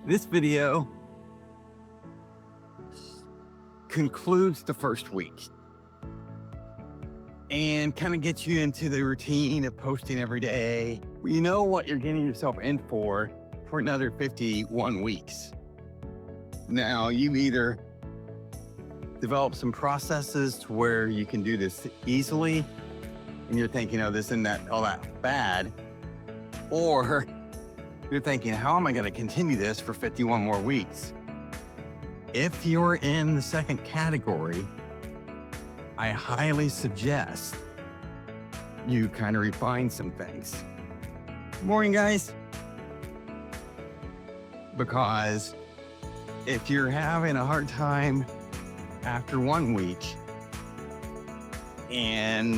This video concludes the first week and kind of gets you into the routine of posting every day. You know what you're getting yourself in for another 51 weeks. Now, you either develop some processes to where you can do this easily and you're thinking, oh, this isn't all that bad, or you're thinking, how am I going to continue this for 51 more weeks? If you're in the second category, I highly suggest you kind of refine some things. Good morning, guys. Because if you're having a hard time after 1 week and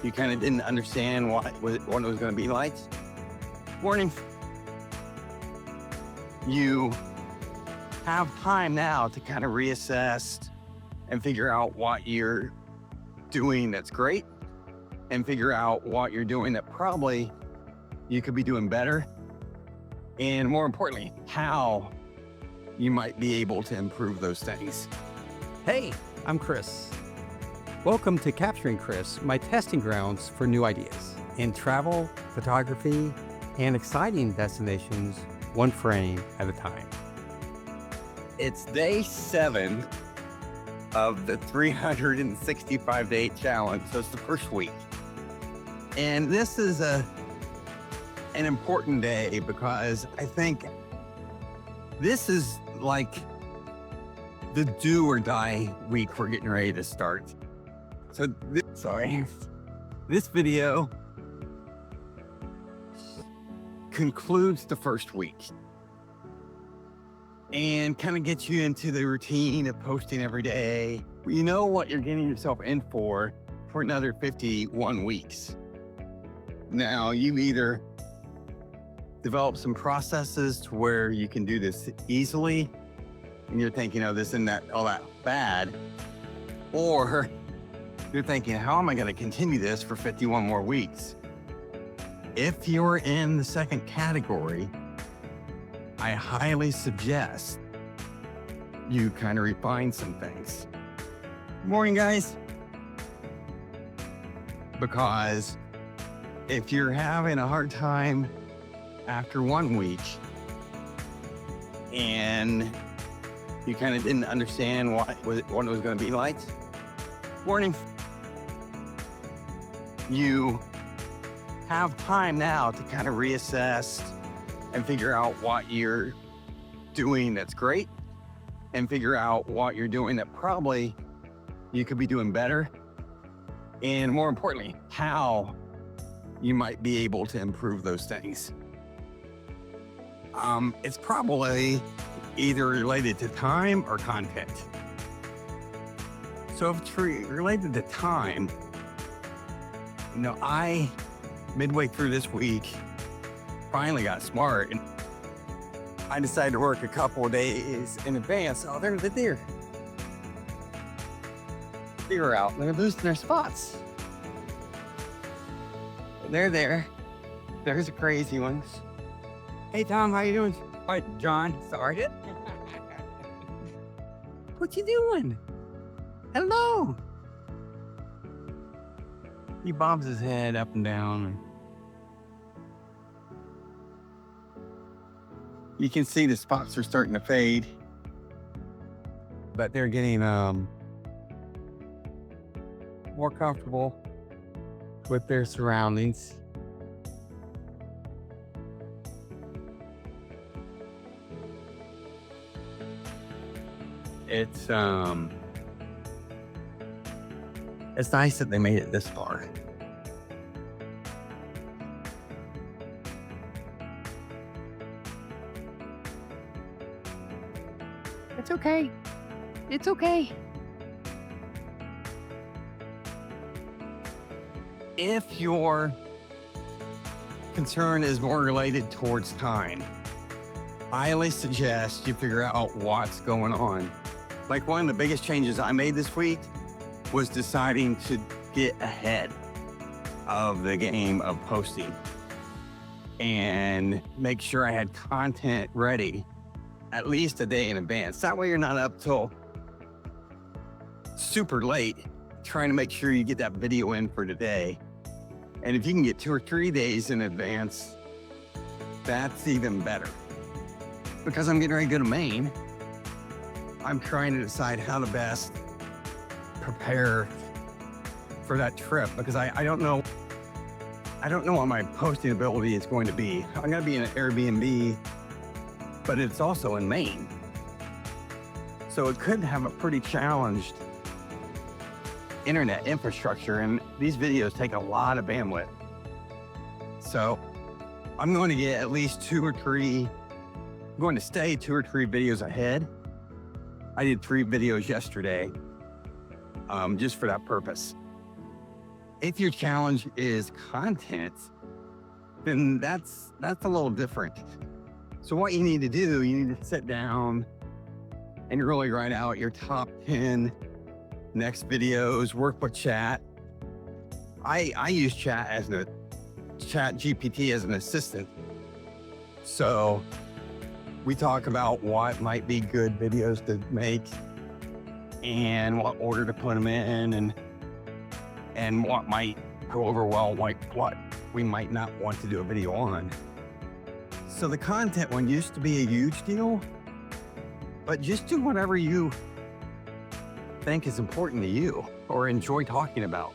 you kind of didn't understand what it was going to be like, morning. You have time now to kind of reassess and figure out what you're doing that's great and figure out what you're doing that probably you could be doing better. And more importantly, how you might be able to improve those things. Hey, I'm Chris. Welcome to Capturing Chris, my testing grounds for new ideas in travel, photography, and exciting destinations, one frame at a time. It's day 7 of the 365-day challenge, so it's the first week. And this is an important day because I think this is like the do or die week we're getting ready to start. So, this video concludes the first week and kind of gets you into the routine of posting every day. You know what you're getting yourself in for another 51 weeks. Now, you either develop some processes to where you can do this easily and you're thinking, oh, this isn't all that bad, or you're thinking, how am I going to continue this for 51 more weeks? If you're in the second category, I highly suggest you kind of refine some things. Good morning, guys. Because if you're having a hard time after 1 week and you kind of didn't understand what it was going to be like, morning. You have time now to kind of reassess and figure out what you're doing that's great and figure out what you're doing that probably you could be doing better. And more importantly, how you might be able to improve those things. It's probably either related to time or content. So if it's related to time, I, midway through this week, finally got smart and I decided to work a couple of days in advance. Oh, there's the deer. Deer are out. They're losing their spots. They're there. There's the crazy ones. Hey, Tom, how you doing? Hi, John. Sorry. What you doing? Hello. He bobs his head up and down. You can see the spots are starting to fade, but they're getting more comfortable with their surroundings. It's nice that they made it this far. It's okay. It's okay. If your concern is more related towards time, I highly suggest you figure out what's going on. Like, one of the biggest changes I made this week was deciding to get ahead of the game of posting and make sure I had content ready at least a day in advance. That way you're not up till super late trying to make sure you get that video in for today. And if you can get 2 or 3 days in advance, that's even better. Because I'm getting ready to go to Maine, I'm trying to decide how to best prepare for that trip, because I don't know what my posting ability is going to be. I'm going to be in an Airbnb, but it's also in Maine. So it could have a pretty challenged internet infrastructure, and these videos take a lot of bandwidth. So I'm going to get at least 2 or 3, I'm going to stay 2 or 3 videos ahead. I did 3 videos yesterday, just for that purpose. If your challenge is content, then that's a little different. So what you need to do, you need to sit down and really write out your top 10 next videos, work with chat. I use chat GPT as an assistant. So we talk about what might be good videos to make and what order to put them in, and what might go over well, like what we might not want to do a video on. So the content one used to be a huge deal, but just do whatever you think is important to you or enjoy talking about.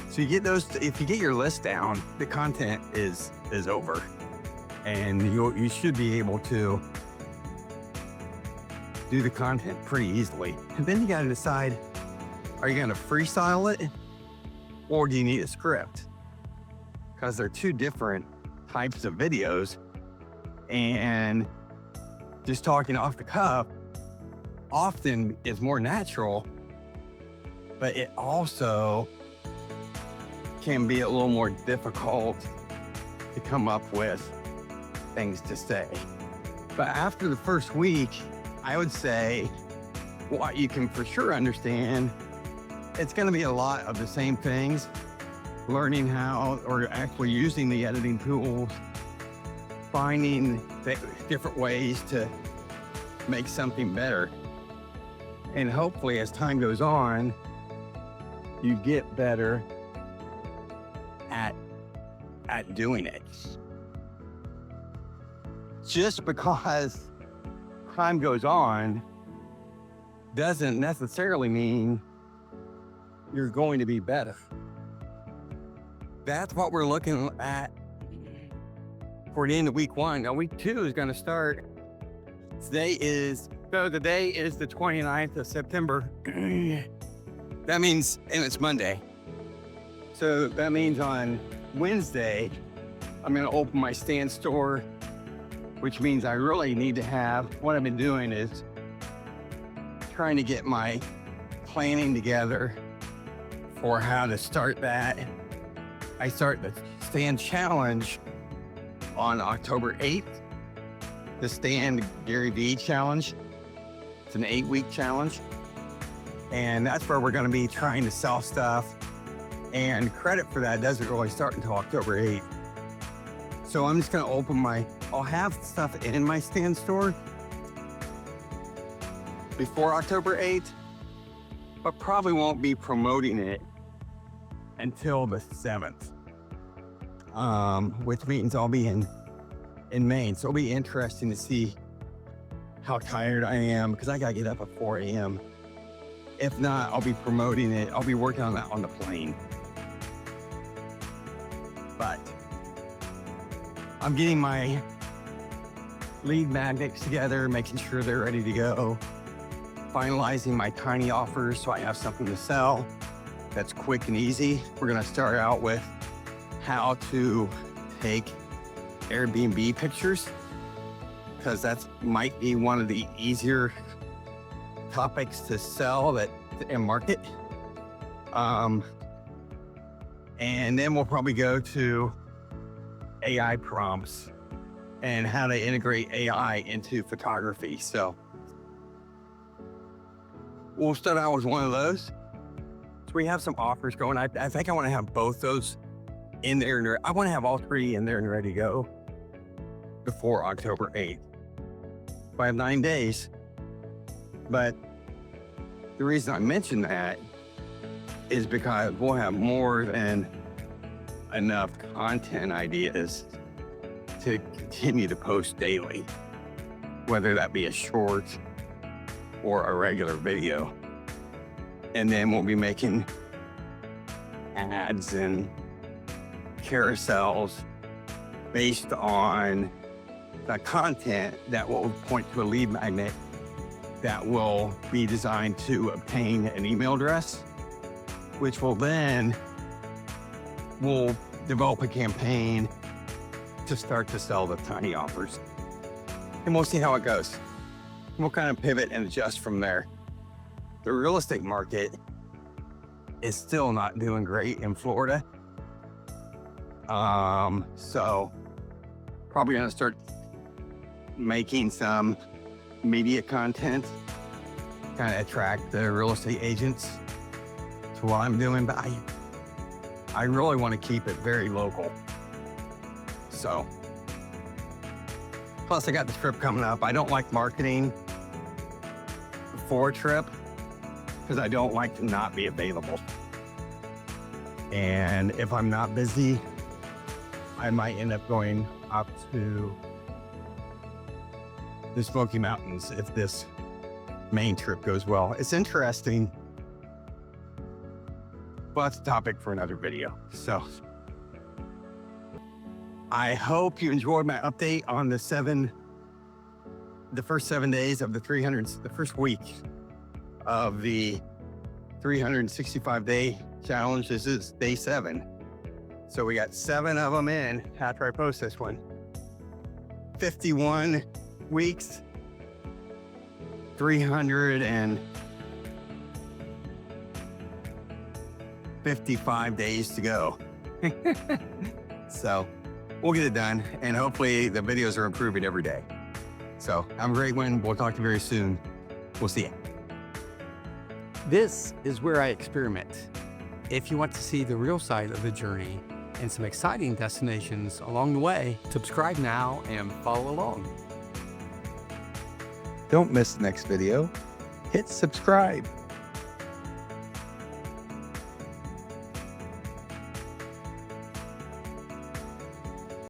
So you get those, if you get your list down, the content is over, and you should be able to do the content pretty easily. And then you got to decide, are you going to freestyle it, or do you need a script? Because they're 2 different types of videos, and just talking off the cuff often is more natural, but it also can be a little more difficult to come up with things to say. But after the first week, I would say what you can for sure understand, it's going to be a lot of the same things, learning how, or actually using the editing tools, finding different ways to make something better. And hopefully as time goes on, you get better at doing it. Just because time goes on doesn't necessarily mean you're going to be better. That's what we're looking at for the end of week 1. Now week 2 is going to start. Today is the 29th of September. That means, and it's Monday. So that means on Wednesday, I'm going to open my stand store, which means I really need to have, what I've been doing is trying to get my planning together for how to start that. I start the stand challenge on October 8th, the Stand Gary Vee challenge. It's an 8-week challenge. And that's where we're going to be trying to sell stuff. And credit for that doesn't really start until October 8th. So I'm just going to I'll have stuff in my stand store before October 8th, but probably won't be promoting it until the 7th, which means I'll be in Maine. So it'll be interesting to see how tired I am, because I got to get up at 4 a.m. If not, I'll be promoting it. I'll be working on that on the plane. But I'm getting my lead magnets together, making sure they're ready to go, finalizing my tiny offers so I have something to sell that's quick and easy. We're going to start out with how to take Airbnb pictures, because that might be one of the easier topics to sell and market. And then we'll probably go to AI prompts and how to integrate AI into photography. So we'll start out with one of those. So we have some offers going. I think I want to have both those in there. I want to have all 3 in there and ready to go before October 8th. I have 9 days. But the reason I mention that is because we'll have more than enough content ideas to continue to post daily, whether that be a short or a regular video. And then we'll be making ads and carousels based on the content that will point to a lead magnet that will be designed to obtain an email address, which will then we'll develop a campaign to start to sell the tiny offers. And we'll see how it goes. We'll kind of pivot and adjust from there. The real estate market is still not doing great in Florida. So probably gonna start making some media content, kind of attract the real estate agents to what I'm doing, but I really want to keep it very local. So, plus I got the trip coming up. I don't like marketing for a trip because I don't like to not be available. And if I'm not busy, I might end up going up to the Smoky Mountains if this main trip goes well. It's interesting, but it's a topic for another video. So I hope you enjoyed my update on the first 7 days of the first week of the 365-day challenge. This is day 7. So we got 7 of them in after I post this one. 51 weeks, 355 days to go. So we'll get it done, and hopefully the videos are improving every day. So I'm Great Win. We'll talk to you very soon. We'll see you. This is where I experiment. If you want to see the real side of the journey and some exciting destinations along the way, subscribe now and follow along. Don't miss the next video. Hit subscribe.